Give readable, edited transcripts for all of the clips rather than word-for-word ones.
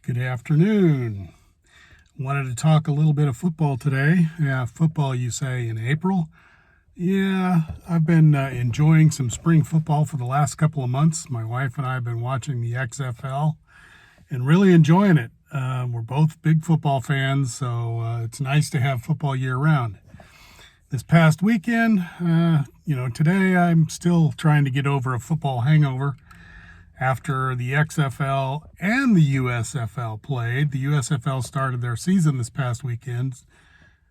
Good afternoon. Wanted to talk a little bit of football today. Yeah, football, you say, in April. Yeah, I've been enjoying some spring football for the last couple of months. My wife and I have been watching the XFL and really enjoying it. We're both big football fans, so it's nice to have football year round. This past weekend, today I'm still trying to get over a football hangover after the XFL and the USFL played. The USFL started their season this past weekend,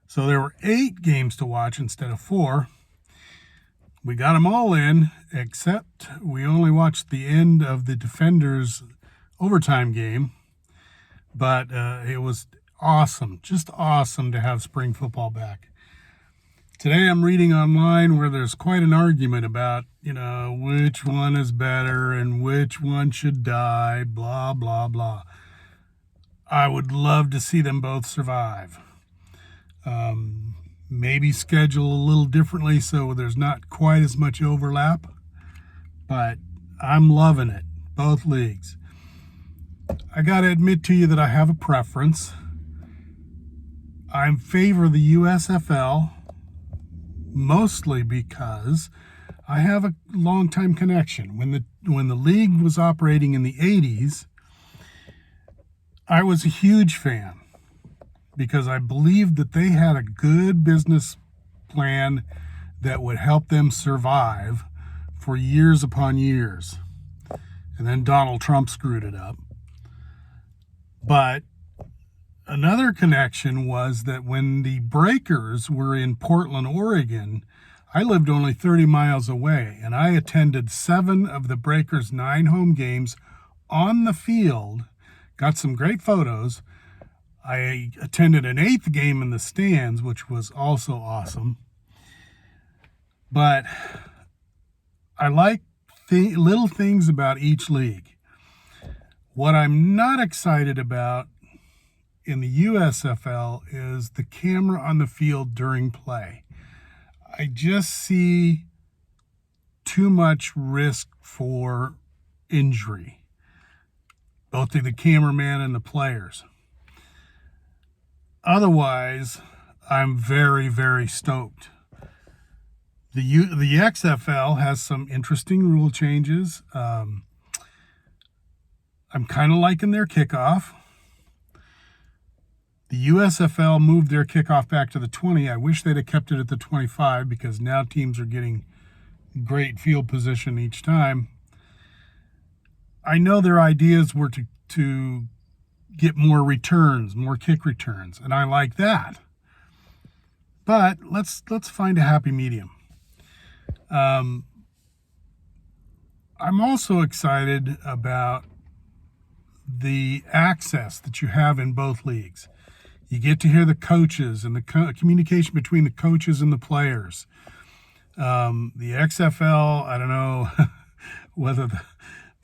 so there were 8 games to watch instead of 4. We got them all in, except we only watched the end of the Defenders' overtime game. But it was awesome, just awesome to have spring football back. Today I'm reading online where there's quite an argument about, which one is better and which one should die, blah, blah, blah. I would love to see them both survive. Maybe schedule a little differently so there's not quite as much overlap, but I'm loving it, both leagues. I got to admit to you that I have a preference. I favor the USFL mostly because I have a long-time connection. When the league was operating in the 80s, I was a huge fan because I believed that they had a good business plan that would help them survive for years upon years. And then Donald Trump screwed it up. But another connection was that when the Breakers were in Portland, Oregon, I lived only 30 miles away, and I attended 7 of the Breakers' 9 home games on the field, got some great photos. I attended an 8th game in the stands, which was also awesome. But I like little things about each league. What I'm not excited about in the USFL is the camera on the field during play. I just see too much risk for injury, both to the cameraman and the players. Otherwise, I'm very, very stoked. The XFL has some interesting rule changes. I'm kind of liking their kickoff. The USFL moved their kickoff back to the 20. I wish they'd have kept it at the 25 because now teams are getting great field position each time. I know their ideas were to get more returns, more kick returns, and I like that. But let's find a happy medium. I'm also excited about the access that you have in both leagues. You get to hear the coaches and the communication between the coaches and the players. The XFL, I don't know whether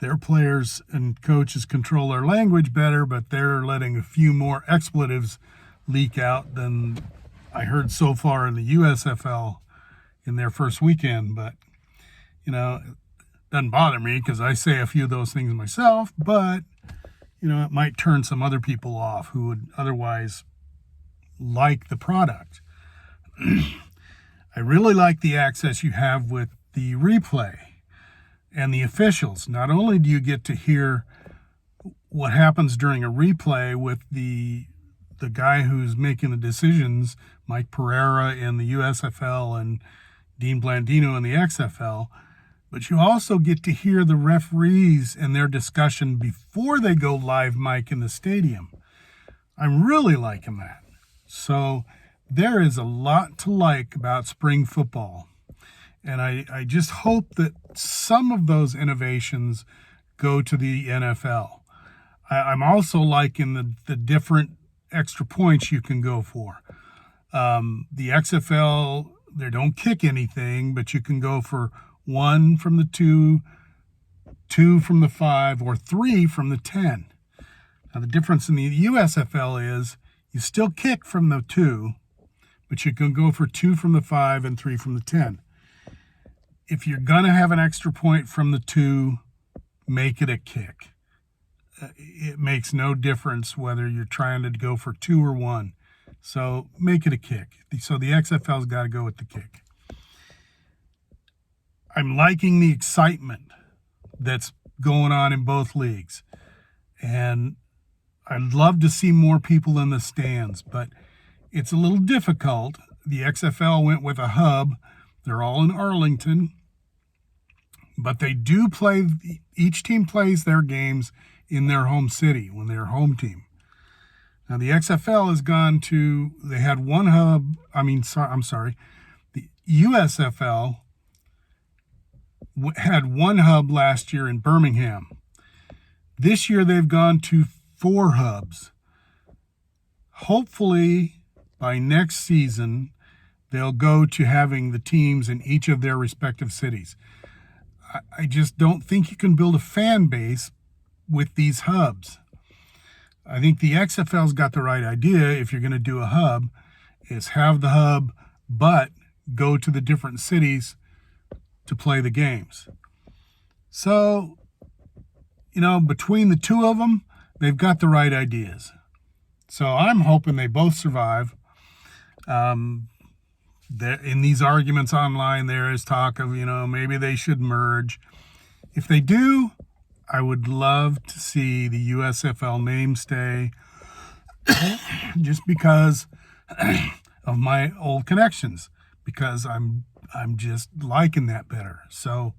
their players and coaches control their language better, but they're letting a few more expletives leak out than I heard so far in the USFL in their first weekend. But, it doesn't bother me because I say a few of those things myself, but, it might turn some other people off who would otherwise like the product. I really like the access you have with the replay and the officials. Not only do you get to hear what happens during a replay with the guy who's making the decisions, Mike Pereira in the USFL and Dean Blandino in the XFL, but you also get to hear the referees and their discussion before they go live mic in the stadium. I'm really liking that. So there is a lot to like about spring football. And I just hope that some of those innovations go to the NFL. I'm also liking the different extra points you can go for. The XFL, they don't kick anything, but you can go for 1 from the 2, 2 from the 5, or 3 from the 10. Now, the difference in the USFL is you still kick from the 2, but you can go for 2 from the 5 and 3 from the 10. If you're going to have an extra point from the 2, make it a kick. it makes no difference whether you're trying to go for 2 or 1. So make it a kick. So the XFL's got to go with the kick. I'm liking the excitement that's going on in both leagues. And I'd love to see more people in the stands, but it's a little difficult. The XFL went with a hub. They're all in Arlington. But they do play, each team plays their games in their home city when they're home team. Now, the XFL has gone to, they had one hub, the USFL had one hub last year in Birmingham. This year they've gone to 4 hubs. Hopefully, by next season, they'll go to having the teams in each of their respective cities. I just don't think you can build a fan base with these hubs. I think the XFL's got the right idea. If you're going to do a hub, is have the hub, but go to the different cities to play the games. So, between the two of them, they've got the right ideas. So I'm hoping they both survive. In these arguments online, there is talk of, maybe they should merge. If they do, I would love to see the USFL name stay just because of my old connections, because I'm just liking that better. So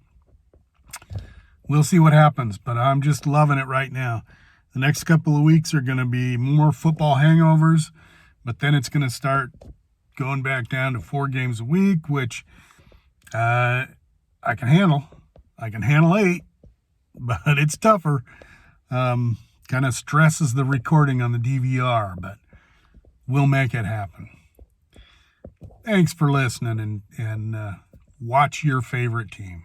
we'll see what happens, but I'm just loving it right now. The next couple of weeks are going to be more football hangovers, but then it's going to start going back down to 4 games a week, which I can handle. I can handle 8, but it's tougher. Kind of stresses the recording on the DVR, but we'll make it happen. Thanks for listening, and watch your favorite team.